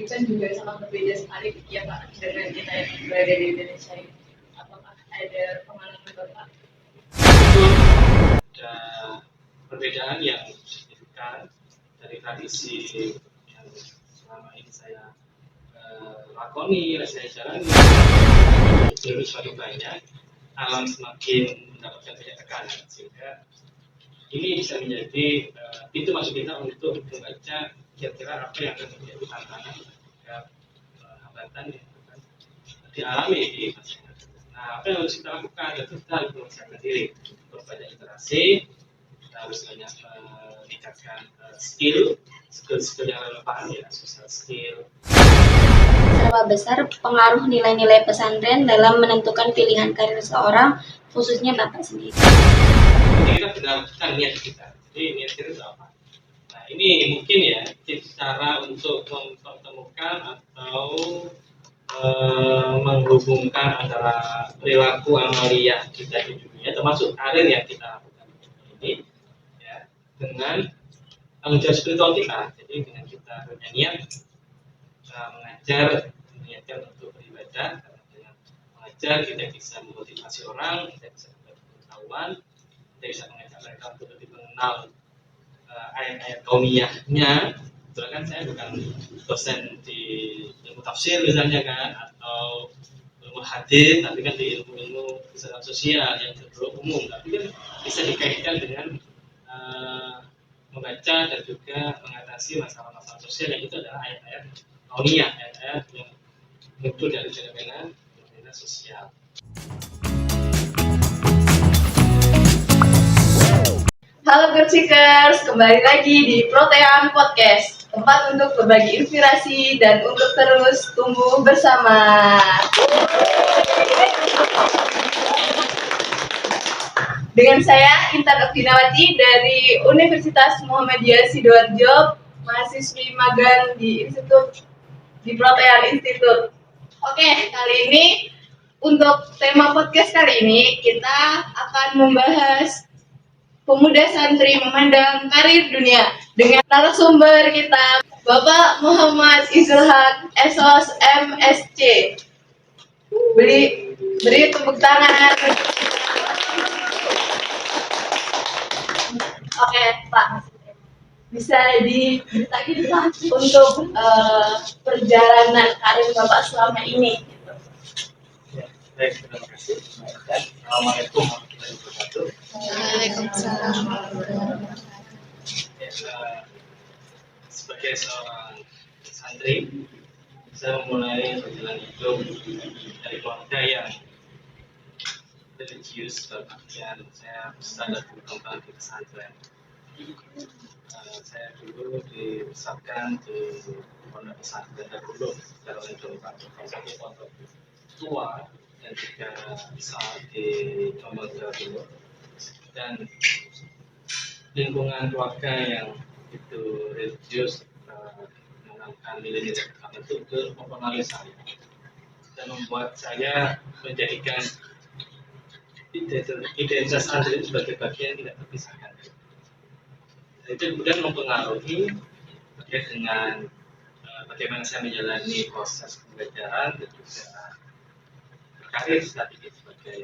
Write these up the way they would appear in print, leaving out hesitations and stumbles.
kan juga sangat berbeda sekali ya Pak dengan kita yang berada di Indonesia ini. Apakah ada pengalaman Bapak? Ada perbedaan yang signifikan dari tradisi yang selama ini saya lakoni, saya jalani. Jadi semakin banyak, alam semakin mendapatkan banyak tekanan, sehingga ini bisa menjadi pintu masuk kita untuk membaca kira-kira apa yang akan menjadi tantangan terhadap hambatan yang akan dialami di masyarakat. Nah, apa yang harus kita lakukan? Tentu kita harus mempersiapkan diri, berbanyak interaksi, kita harus banyak meningkatkan skill yang relevan, ya, social skill. Seberapa besar pengaruh nilai-nilai pesantren dalam menentukan pilihan karir seorang, khususnya Bapak sendiri? Jadi kita benarkan niat kita. Jadi niat kita itu apa? Nah, ini mungkin ya cara untuk mempertemukan atau menghubungkan antara perilaku amalia kita di dunia, termasuk karir yang kita lakukan ini, ya, dengan tanggung jawab spiritual kita. Jadi dengan kita punya niat mengajar, niatkan untuk beribadah, karena dengan mengajar kita bisa memotivasi orang, kita bisa berbagi pengetahuan, kita bisa mengajak mereka untuk lebih mengenal ayat-ayat kauniyahnya. Kebetulan kan saya bukan dosen di ilmu tafsir misalnya kan, atau ilmu hadis, tapi kan di ilmu kesehatan sosial yang cenderung umum, tapi kan bisa dikaitkan dengan membaca dan juga mengatasi masalah-masalah sosial, yang itu adalah ayat-ayat kauniyah, ayat-ayat yang muncul dari fenomena sosial. Halo Gercikers, kembali lagi di Protean Podcast, tempat untuk berbagi inspirasi dan untuk terus tumbuh bersama. Dengan saya Intan Oktinawati dari Universitas Muhammadiyah Sidoarjo, mahasiswi magang di Protean Institute. Oke, kali ini untuk tema podcast kali ini kita akan membahas pemuda santri memandang karir dunia dengan narasumber kita Bapak Muhammad Izulhaq SOS MSc. Beri tepuk tangan. Oke, Pak. Bisa diceritakan Pak untuk perjalanan karir Bapak selama ini? Baik, terima kasih. Assalamualaikum warahmatullahi wabarakatuh. Waalaikumsalam. Sebagai seorang santri, saya memulai perjalanan hidup dari keluarga yang religius, berarti saya besar dan berkembang di pesantren. Saya dulu dibesarkan di pondok pesantren Darulum, Darul Jombang, satu pondok tua dan juga besar di Jombang, Jawa Timur, dan lingkungan keluarga yang itu religius menanamkan nilai-nilai tertentu itu mempengaruhi saya dan membuat saya menjadikan identitas santri sebagai bagian tidak terpisahkan. Itu kemudian mempengaruhi terkait dengan bagaimana saya menjalani proses pembelajaran dan juga berkarir saat ini sebagai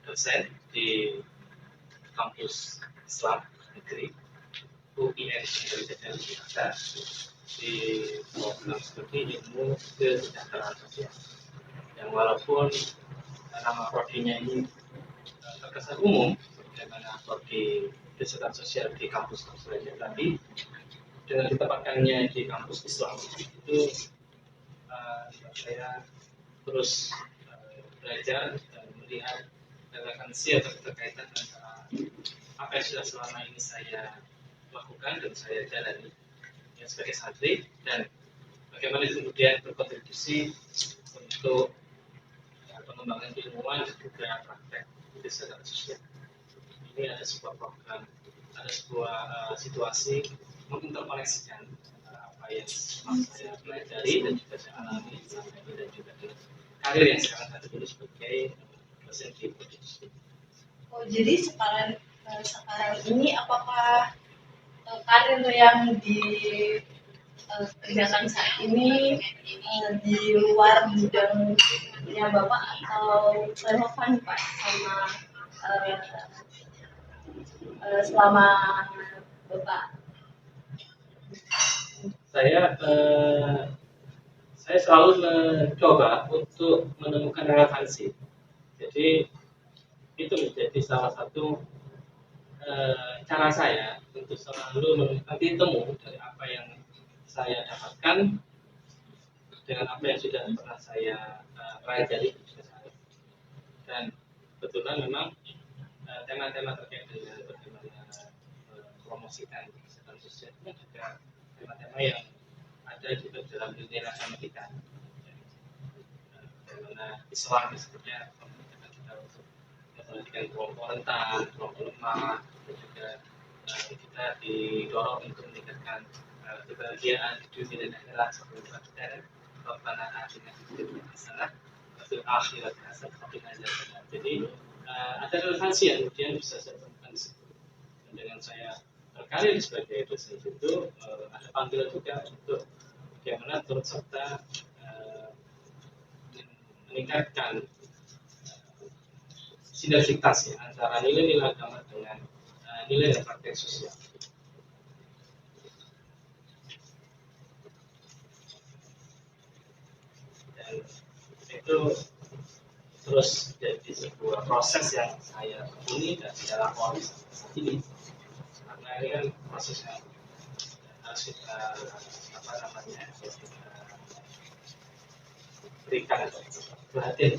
dosen di kampus Islam negeri UIN Indonesia dan Jakarta di program seperti ilmu kesejahteraan sosial, yang walaupun nama prodinya ini terkesan umum bagaimana prodi kesejahteraan sosial di kampus-kampus lainnya, tapi dengan ditempatkannya di kampus Islam itu saya terus belajar dan melihat relevansi atau keterkaitan antara apa yang sudah selama ini saya lakukan dan saya jalani ya, sebagai santri, dan bagaimana itu kemudian berkontribusi untuk pengembangan ilmuwan dan juga praktek kesehatan sosial. Ini ada sebuah program, ada sebuah situasi menginterkoneksikan antara apa yang saya pelajari dan juga saya alami selama ini, dan juga dengan karir yang sekarang saya dulu sebagai dosen di produksi. Oh, jadi sekarang ini apakah karir yang kerjakan saat ini di luar bidangnya Bapak atau relevan Pak sama eh, selama Bapak? Saya saya selalu mencoba untuk menemukan relevansi. Jadi itu menjadi salah satu cara saya untuk selalu menemukan titik temu dari apa yang saya dapatkan dengan apa yang sudah pernah saya pelajari dan kebetulan memang tema-tema terkait dengan bagaimana promosikan kesehatan sosial itu juga tema-tema yang ada juga dalam nilai agama kita. Bagaimana Islam misalnya membutuhkan kita untuk memperhatikan kelompok rentan, kelompok lemah, dan juga kita didorong untuk meningkatkan kebahagiaan di dunia dan akhirat seperti kita Rabbana atina fid dunya hasanah wa fil akhirati hasanah wa qina adzabannar. Jadi ada relevansi yang kemudian bisa saya temukan di situ. Dan dengan saya berkarir sebagai dosen itu ada panggilan juga untuk bagaimana turut serta meningkatkan sinergitas ya, antara nilai-nilai agama dengan nilai dan praktek sosial. Dan itu terus jadi sebuah proses yang saya temui dan saya lakoni saat ini. Karena ini kan proses yang harus kita berikan perhatian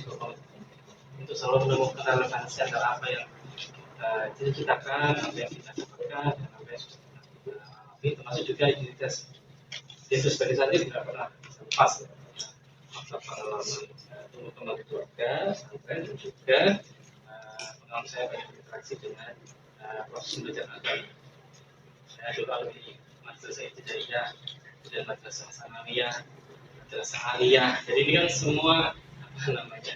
untuk selalu menemukan relevansi antara apa yang kita cita-citakan, apa yang kita dapatkan, dan apa yang sudah kita alami, termasuk juga identitas. Itu sebagai santri tidak pernah lepas ya. Masa pengalaman tumbuh kembang keluarga, pesantren, dan juga pengalaman saya banyak berinteraksi dengan proses belajar agama. Saya dulu alumni madrasah ibtidaiyah, dan madrasah sanawiyah, madrasah aliyah. Jadi ini kan semua apa namanya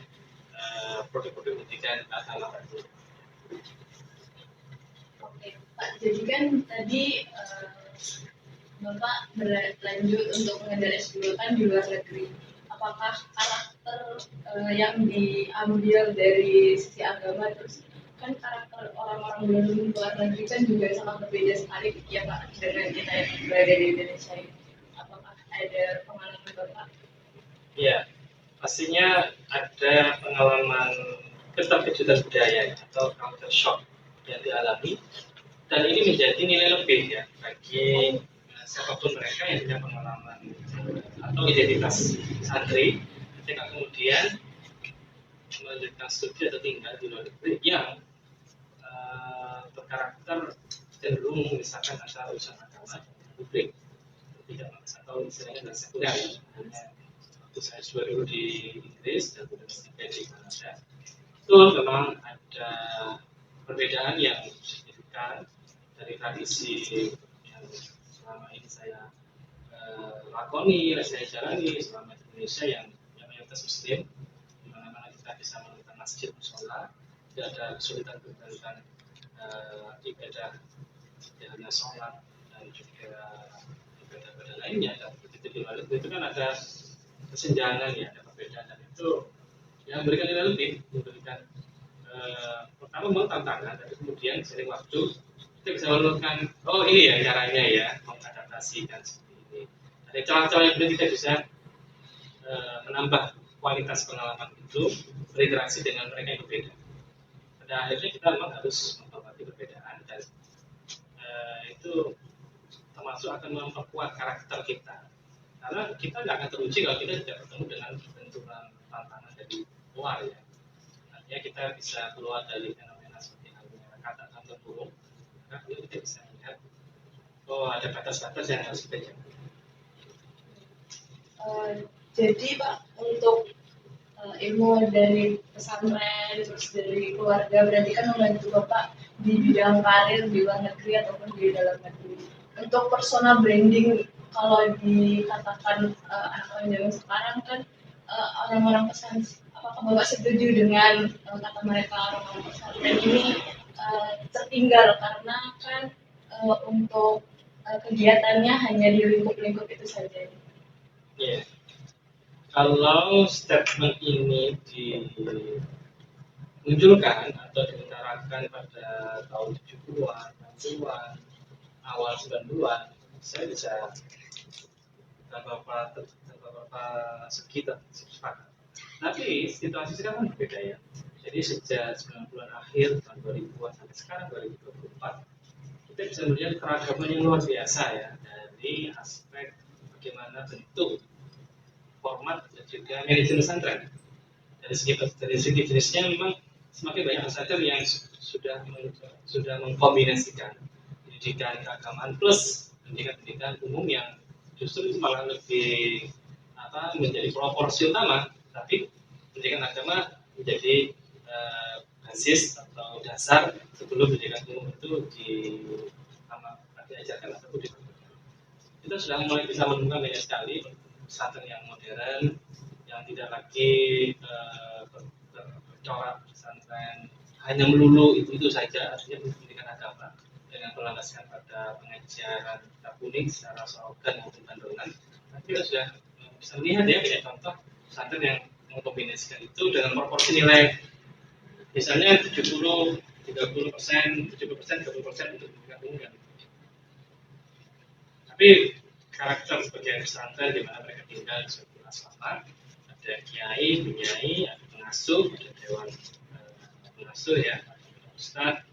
produk-produk pendidikan agama. Oke, Pak. Jadi kan tadi Bapak berlanjut untuk mengejar S2 kan di luar negeri. Apakah karakter yang diambil dari sisi agama terus kan karakter orang-orang di luar negeri kan juga sangat berbeda sekali ya Pak dengan kita yang berada di Indonesia ini. Apakah ada pengalaman Bapak? Iya, pastinya ada pengalaman keterkejutan budaya atau culture shock yang dialami, dan ini menjadi nilai lebih ya bagi siapapun mereka yang punya pengalaman atau identitas santri ketika kemudian melanjutkan studi atau tinggal di luar negeri yang berkarakter cenderung misalkan antara urusan agama dan publik, tidak atau istilahnya sekuler. Waktu saya S2 dulu di Inggris dan kemudian S3 di Kanada, itu memang ada perbedaan yang signifikan dari tradisi yang selama ini saya lakoni, saya jalani selama di Indonesia yang mayoritas Muslim, di mana-mana kita bisa menemukan masjid musola, tidak ada kesulitan tentang ibadah, tidak hanya sholat dan juga ibadah-ibadah lainnya. Dan begitu di luar itu kan ada kesenjangan ya, ada perbedaan, dan itu yang memberikan nilai lebih, memberikan pertama memang tantangan, tapi kemudian sering waktu kita bisa menemukan oh ini ya caranya ya mengadaptasikan seperti ini. Ada cara-cara yang kemudian kita bisa menambah kualitas pengalaman itu berinteraksi dengan mereka yang berbeda. Pada akhirnya kita memang harus menghormati perbedaan, dan itu termasuk akan memperkuat karakter kita. Karena kita nggak akan teruji kalau kita tidak bertemu dengan benturan tantangan dari luar ya. Artinya kita bisa keluar dari fenomena seperti halnya kata tambah burung, maka kita bisa melihat oh ada batas-batas yang harus kita jaga. Jadi Pak, untuk ilmu dari pesantren terus dari keluarga berarti kan membantu Bapak di bidang karir di luar negeri ataupun di dalam negeri. Untuk personal branding, kalau dikatakan anak-anak zaman sekarang kan orang-orang pesan, apakah Bapak setuju dengan kata mereka orang-orang pesantren ini tertinggal karena kan untuk kegiatannya hanya di lingkup-lingkup itu saja. Ya, kalau statement ini dimunculkan atau diutarakan pada tahun 70-an, 60-an, awal 90-an, saya bisa beberapa segi sepakat. Tapi situasi sekarang berbeda ya. Jadi sejak 90-an akhir tahun 2000-an sampai sekarang 2024, kita bisa melihat keragaman yang luar biasa ya dari aspek bagaimana bentuk, format dan juga manajemen pesantren. Dari segi jenisnya memang semakin banyak pesantren yang sudah mengkombinasikan pendidikan keagamaan plus pendidikan umum yang justru itu malah lebih menjadi proporsi utama, tapi pendidikan agama menjadi basis atau dasar sebelum pendidikan umum itu diajarkan ataupun dilakukan. Kita sudah mulai bisa menemukan banyak sekali pesantren yang modern, yang tidak lagi bercorak pesantren hanya melulu itu saja, artinya pendidikan agama dengan berlandaskan pada pengajaran kitab kuning secara slogan maupun kandungan. Nanti kita sudah bisa melihat ya banyak contoh pesantren yang mengkombinasikan itu dengan proporsi nilai misalnya 70, 30%, 70%, 30% untuk pendidikan umum. Tapi karakter sebagai pesantren di mana mereka tinggal di suatu asrama, ada kiai, bunyai, ada pengasuh, ada dewan pengasuh ya, ustadz,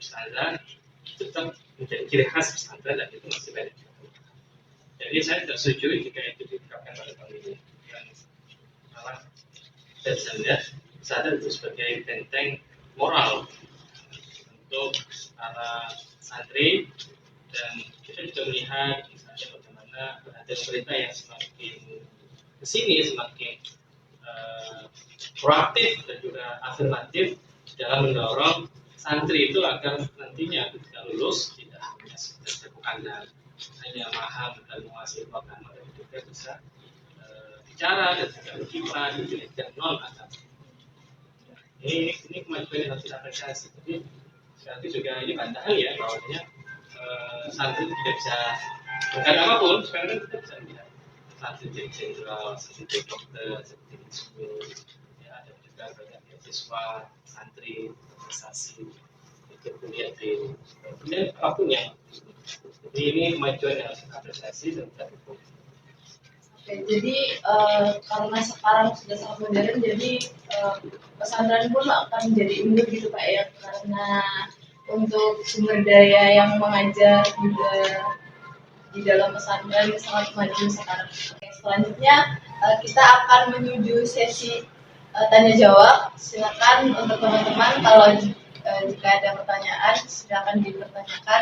ustazah, itu tetap menjadi ciri khas pesantren dan itu masih banyak. Jadi saya tidak setuju jika itu diterapkan pada tahun ini. Dan malah saya bisa melihat pesantren itu sebagai benteng moral untuk para santri, dan kita juga melihat misalnya bagaimana perhatian pemerintah yang semakin kesini semakin proaktif dan juga afirmatif dalam mendorong santri itu agar nantinya ketika lulus tidak hanya sekedar berandal, hanya paham dan menguasai agama, dan juga bisa bicara dan juga berkiprah di pendidikan non agama. Ini kemajuan yang harus kita apresiasi. Jadi nanti juga ini bantahan ya bahwasanya santri tidak bisa bukan apapun. Sekarang kan kita bisa melihat santri jadi jenderal, santri jadi dokter, santri jadi guru, ya, ada juga banyak siswa santri prestasi itu kuliah di kemudian apapun yang. Jadi ini kemajuan yang harus kita apresiasi dan kita dukung. Oke, jadi karena sekarang sudah sangat modern, jadi pesantren pun akan menjadi unggul gitu Pak ya, karena untuk sumber daya yang mengajar juga di dalam pesantren sangat maju sekarang. Oke, selanjutnya kita akan menuju sesi tanya jawab. Silakan untuk teman-teman kalau jika ada pertanyaan silakan dipertanyakan.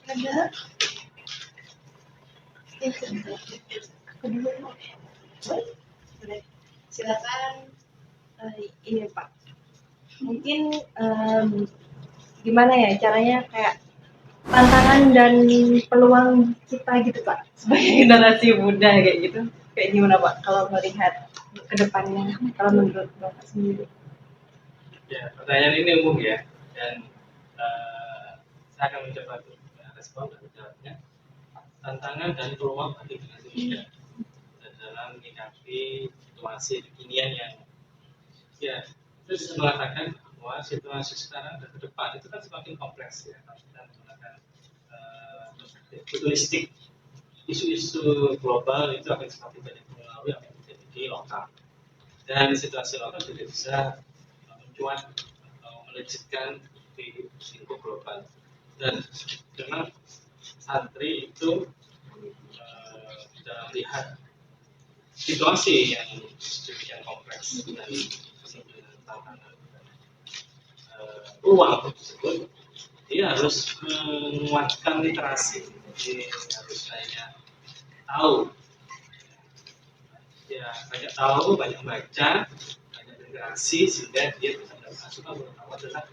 Ada? Silakan. Ini Pak, mungkin gimana ya caranya kayak tantangan dan peluang kita gitu Pak sebagai generasi muda kayak gitu, kayak gimana Pak kalau melihat ke depannya kalau menurut Bapak sendiri? Ya, pertanyaan ini umum ya, dan saya akan mencoba untuk respon dan menjawabnya. Tantangan dan peluang bagi generasi muda dalam menyikapi situasi kekinian yang ya itu bisa mengatakan bahwa situasi sekarang dan ke depan itu kan semakin kompleks ya. Kalau kita menggunakan futuristik, isu-isu global itu akan semakin banyak mengaruhi apa yang terjadi di lokal, dan situasi lokal juga bisa mencuat atau melejitkan di lingkup global. Dan memang santri itu dalam melihat situasi yang sedemikian kompleks dan tantangan peluang tersebut, dia harus menguatkan literasi. Jadi harus banyak tahu, ya banyak tahu, banyak baca, banyak berinteraksi sehingga dia bisa mendapatkan pengetahuan tentang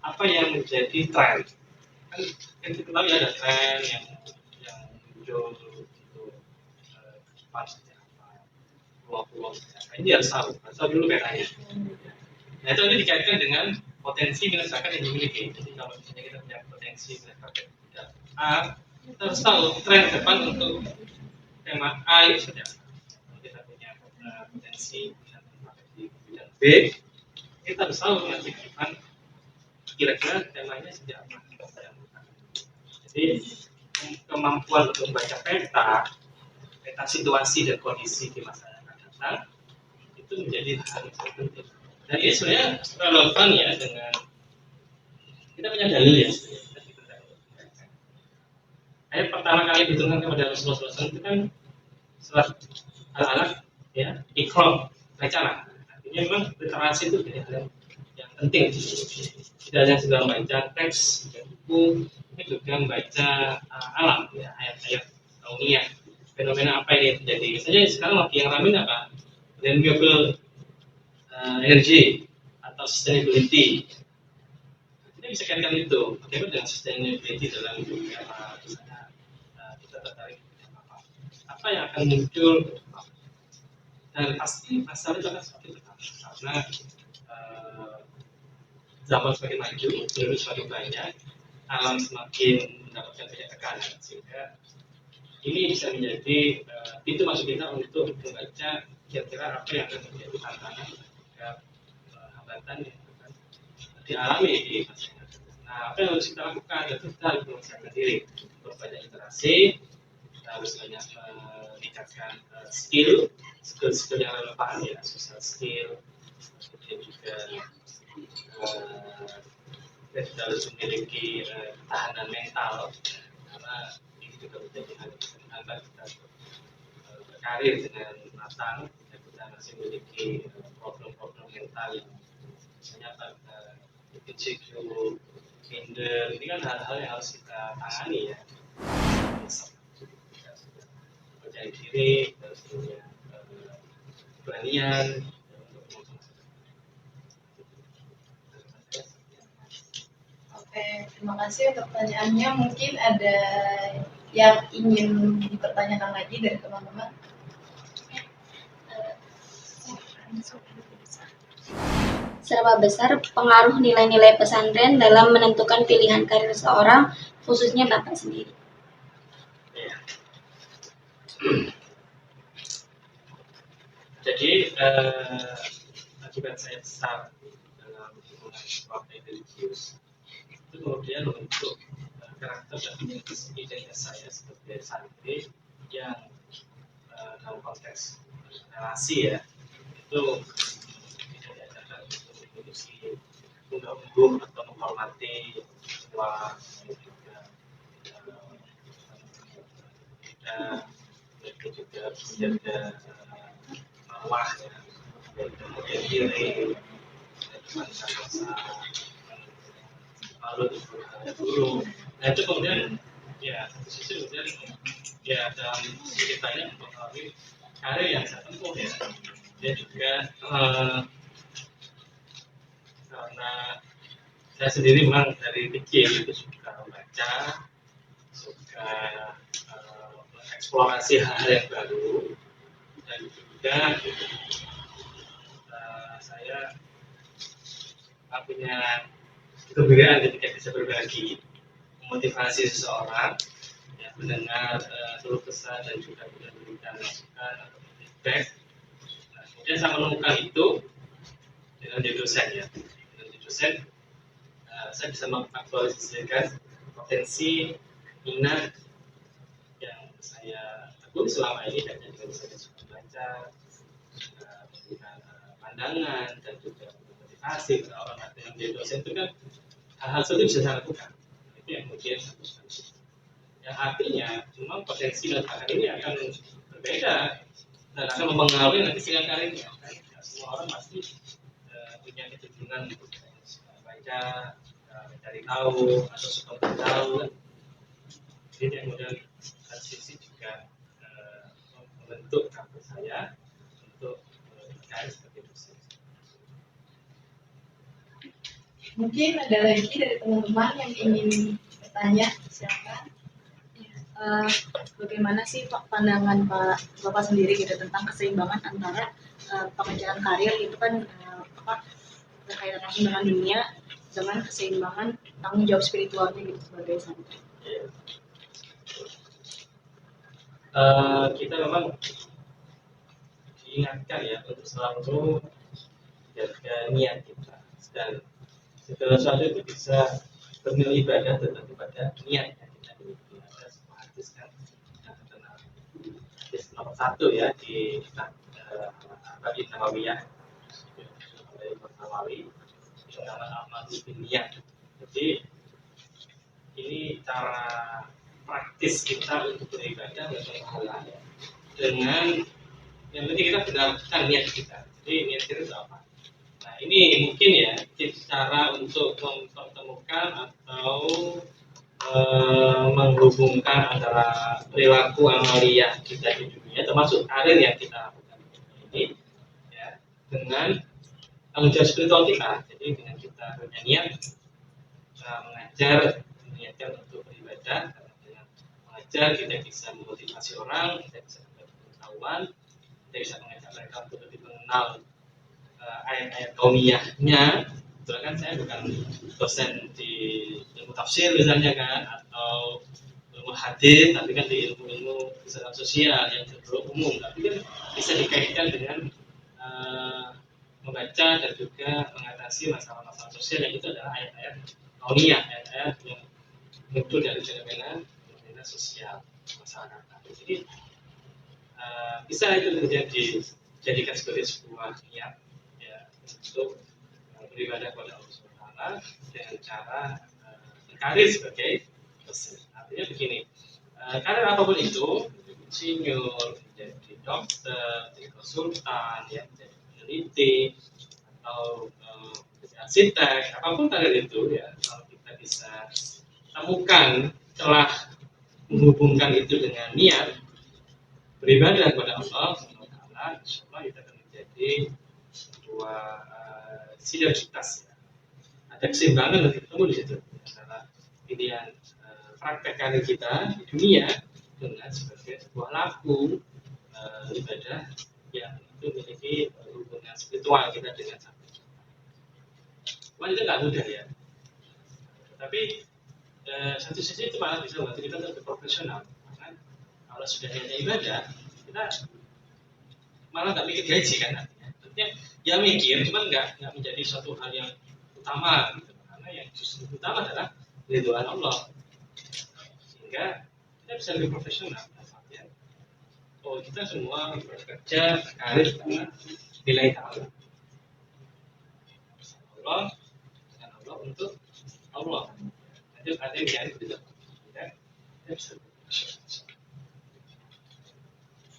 apa yang menjadi tren. Kan kita tahu ya ada tren yang muncul untuk depan seperti apa, peluang-peluang seperti apa. Ini harus tahu dulu petanya. Nah itu dikaitkan dengan potensi minat bakat yang dimiliki. Jadi kalau misalnya kita punya potensi minat bakat A, kita harus tahu tren depan untuk tema A itu seperti apa. Kalau kita punya potensi minat bakat di bidang B, kita harus tahu nanti ke depan kira-kira temanya seperti apa. Jadi kemampuan untuk membaca peta situasi dan kondisi di masa yang akan datang itu menjadi hal yang sangat penting. Dan ini sebenarnya relevan ya dengan kita punya dalil ya sebenarnya. Ayat pertama kali diturunkan kepada Rasulullah SAW itu kan surat Al-Alaq ya, Iqra, bacalah. Artinya memang literasi itu jadi hal yang penting. Tidak hanya sudah membaca teks dan buku, ini juga membaca alam ya, ayat-ayat kauniyah. Fenomena apa ini terjadi? Misalnya sekarang lagi yang ramai apa? Renewable energy atau sustainability. Kita bisa kaitkan itu. Bagaimana dengan sustainability dalam misalnya kita tertarik dengan apa? Apa yang akan muncul? Dan pasti masalah itu akan semakin bertambah karena zaman semakin maju, penduduk semakin banyak, alam semakin mendapatkan banyak tekanan sehingga ini bisa menjadi pintu masuk kita untuk membaca kira-kira apa yang akan menjadi tantangan terhadap hambatan yang akan dialami di masa yang akan datang. Nah, apa yang harus kita lakukan? Itu kita harus mempersiapkan diri, berbanyak interaksi, kita harus banyak meningkatkan skill yang relevan ya, social skill, kemudian juga kita harus memiliki ketahanan mental karena juga menjadi hal yang menghambat kita berkarir dengan matang dan kita masih memiliki problem-problem mental yang misalnya insecure, minder, ini kan hal-hal yang harus kita tangani ya. Percaya diri, terus punya keberanian. Oke, terima kasih untuk pertanyaannya. Mungkin ada yang ingin dipertanyakan lagi dari teman-teman. Seberapa besar pengaruh nilai-nilai pesantren dalam menentukan pilihan karir seorang, khususnya Bapak sendiri? Ya. Jadi akibat saya besar dalam hubungan partai religius itu kemudian untuk karakter dan identitas saya sebagai santri yang dalam konteks relasi ya itu tidak diajarkan untuk memiliki unggah-ungguh atau menghormati tua juga kita juga menjaga marwah ya dan kemudian diri masa lalu dulu. Nah itu kemudian ya satu sisi kemudian ya dalam ceritanya mempengaruhi karir yang saya tempuh ya. Dia juga karena saya sendiri memang dari kecil itu suka membaca, suka mengeksplorasi hal yang baru dan juga saya punya kegembiraan ketika bisa berbagi, memotivasi seseorang, ya, mendengar keluh kesah dan juga memberikan masukan atau feedback. Nah, kemudian saya menemukan itu dengan jadi dosen ya. Dengan jadi dosen, saya bisa mengaktualisasikan potensi minat yang saya tekuni selama ini dan juga saya suka baca, memberikan pandangan dan juga motivasi kepada orang yang menjadi dosen itu kan hal-hal seperti bisa saya lakukan. Itu yang kemudian yang artinya memang potensi dan bakat ini akan berbeda dan akan mempengaruhi nanti dengan karirnya. Semua orang pasti punya kecenderungan untuk baca, mencari tahu atau suka tahu. Jadi yang kemudian sisi juga membentuk karakter saya untuk berkarir sebagai dosen. Mungkin ada lagi dari teman-teman yang ingin bertanya, silakan. Bagaimana sih pandangan Bapak sendiri gitu tentang keseimbangan antara pengejaran karir itu kan berkaitan langsung dengan dunia dengan keseimbangan tanggung jawab spiritualnya gitu sebagai santri. Ya. Kita memang diingatkan ya untuk selalu jaga niat kita, dan segala sesuatu itu bisa bernilai ibadah tergantung pada niat yang kita miliki. Ada sebuah hadis kan yang terkenal, hadis nomor 1 ya di kitab Al-Baqi Nawawiyah dari Imam Nawawi, nama amal bin niat. Jadi ini cara praktis kita untuk beribadah berpahala dengan yang penting kita benarkan niat kita. Jadi niat kita itu apa? Nah ini mungkin ya cara untuk mempertemukan atau menghubungkan antara perilaku amaliyah kita di dunia, termasuk karir yang kita lakukan ini, ya, dengan tanggung jawab spiritual kita. Jadi dengan kita punya niat mengajar, niatkan untuk beribadah, karena dengan mengajar kita bisa memotivasi orang, kita bisa dapat pengetahuan, kita bisa mengajak mereka untuk lebih mengenal ayat-ayat kauniyahnya. Betul kan, saya bukan dosen di ilmu tafsir misalnya kan, atau ilmu hadis, tapi kan di ilmu kesehatan sosial yang cenderung umum, tapi kan bisa dikaitkan dengan membaca dan juga mengatasi masalah-masalah sosial, yang itu adalah ayat-ayat kauniyah, ayat-ayat yang muncul dari fenomena sosial masyarakat. Jadi bisa itu dijadikan sebagai sebuah niat ya, untuk beribadah kepada Allah SWT dengan cara karir sebagai dosen. Artinya begini, karir apapun itu, menjadi insinyur, menjadi dokter, menjadi konsultan, ya, menjadi peneliti, atau menjadi arsitek, apapun karir itu ya, kalau kita bisa temukan celah menghubungkan itu dengan niat beribadah kepada Allah SWT, insya Allah itu akan menjadi sebuah sinergitas. Ada keseimbangan yang ketemu di situ antara pilihan praktek karir kita di dunia dengan sebagai sebuah laku ibadah yang itu memiliki hubungan spiritual kita dengan Sang Pencipta. Cuma itu nggak mudah ya. Tapi satu sisi itu malah bisa membantu kita untuk profesional. Karena kalau sudah hanya ibadah, kita malah nggak mikir gaji kan. Artinya ya mikir, cuman nggak menjadi suatu hal yang utama gitu. Karena yang justru utama adalah ridwan Allah. Sehingga kita bisa lebih profesional. Ya. Oh, kita semua bekerja karir karena nilai Allah. Allah dengan Allah untuk Allah. Itu ada yang gitu. Ya. Kita bisa lebih profesional.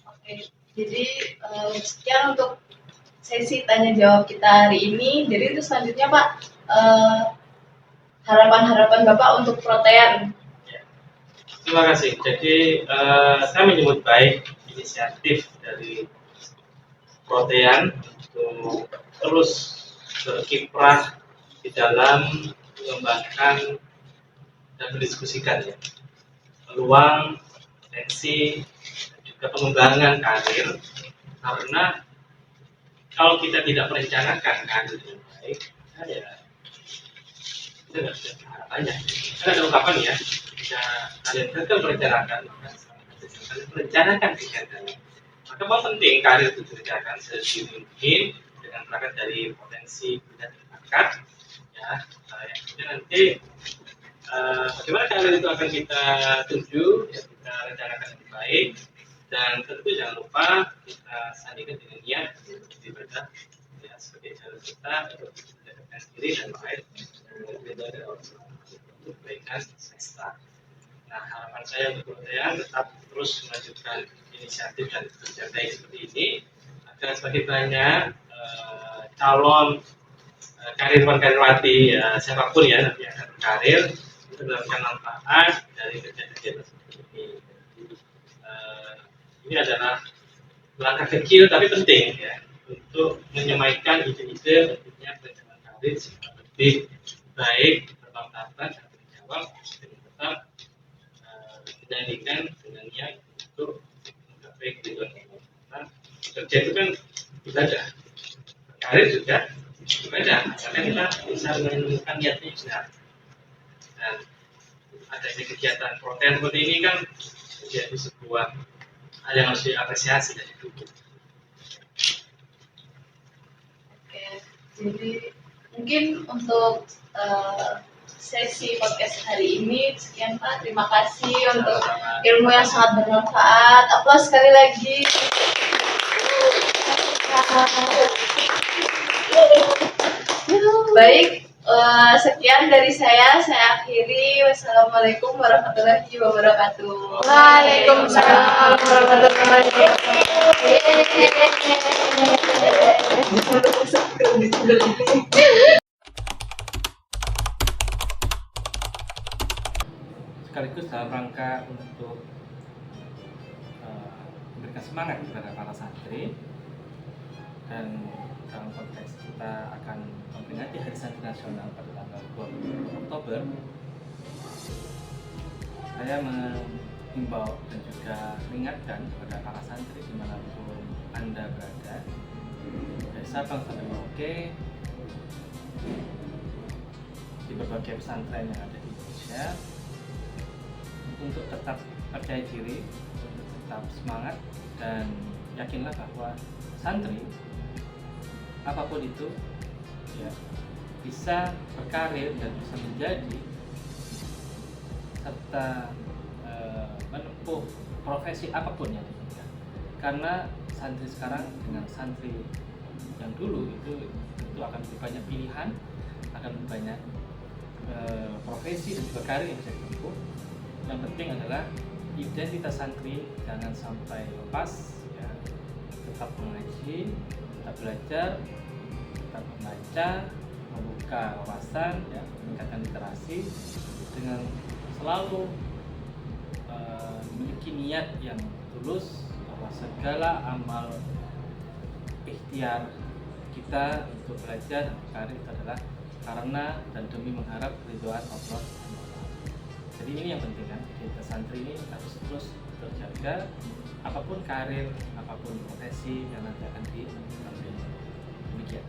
Oke, jadi sekian untuk sesi tanya jawab kita hari ini. Jadi itu selanjutnya Pak, harapan-harapan Bapak untuk Protean. Ya. Terima kasih. Jadi saya menyebut baik inisiatif dari Protean untuk terus berkiprah di dalam mengembangkan dan mendiskusikan ya, peluang, potensi, dan juga pengembangan karir. Karena kalau kita tidak merencanakan karir dengan baik, ya kita nggak bisa harapannya. Kan ada ungkapan ya, jika kalian gagal merencanakan, maka kalian merencanakan kegagalan. Maka paling penting karir itu dikerjakan sedini mungkin dengan berangkat dari potensi dan bakat. Ya, yang kemudian nanti bagaimana karir itu akan kita tuju, ya, kita rencanakan lebih baik. Dan tentu jangan lupa kita sandingkan dengan niat beribadah ya, sebagai jalan kita untuk mendekatkan diri dan lain berbeda dari Allah untuk kebaikan semesta. Nah, harapan saya untuk Protean tetap terus melanjutkan inisiatif dan kerja baik seperti ini agar semakin banyak calon karirwan-karirwati ya, siapapun ya nanti akan berkarir itu mendapatkan manfaat dari kerja-kerja seperti ini. Ini adalah langkah kecil tapi penting ya untuk menyemaikan ide-ide tentunya perencanaan karir sehingga lebih baik, bermartabat dan berjawab dan tetap menjadikan dengan niat untuk mencapai keridhaan Allah. Kerja itu kan ibadah, karir juga berbeda, karena kita bisa menemukan niatnya yang benar. Dan adanya kegiatan protein seperti ini kan menjadi sebuah hal yang harus diapresiasi dan didukung. Oke, jadi mungkin untuk sesi podcast hari ini sekian Pak. Terima kasih untuk ilmu yang sangat bermanfaat. Aplaus sekali lagi. Baik, sekian dari saya akhiri. Wassalamualaikum warahmatullahi wabarakatuh. Waalaikumsalam warahmatullahi wabarakatuh. Sekaligus dalam rangka untuk memberikan semangat kepada para santri, dan dalam konteks kita akan memperingati Hari Santri Nasional pada tanggal 20 Oktober, saya mengimbau dan juga mengingatkan kepada para santri dimanapun Anda berada, dari Sabang sampai Merauke, di berbagai pesantren yang ada di Indonesia, untuk tetap percaya diri, untuk tetap semangat, dan yakinlah bahwa santri apapun itu ya bisa berkarir dan bisa menjadi serta menempuh profesi apapun yang diinginkan. Karena santri sekarang dengan santri yang dulu itu tentu akan lebih banyak pilihan, akan lebih banyak profesi dan juga karir yang bisa ditempuh. Yang penting adalah identitas santri jangan sampai lepas, ya. Tetap mengaji, tetap belajar, tetap membaca, membuka wawasan, ya, meningkatkan literasi dengan selalu memiliki niat yang tulus bahwa segala amal ikhtiar kita untuk belajar dan berkarir itu adalah karena dan demi mengharap ridhoan Allah. Jadi ini yang penting kan, kita santri ini harus terus terjaga apapun karir, apapun profesi yang nanti akan diambil. Demikian.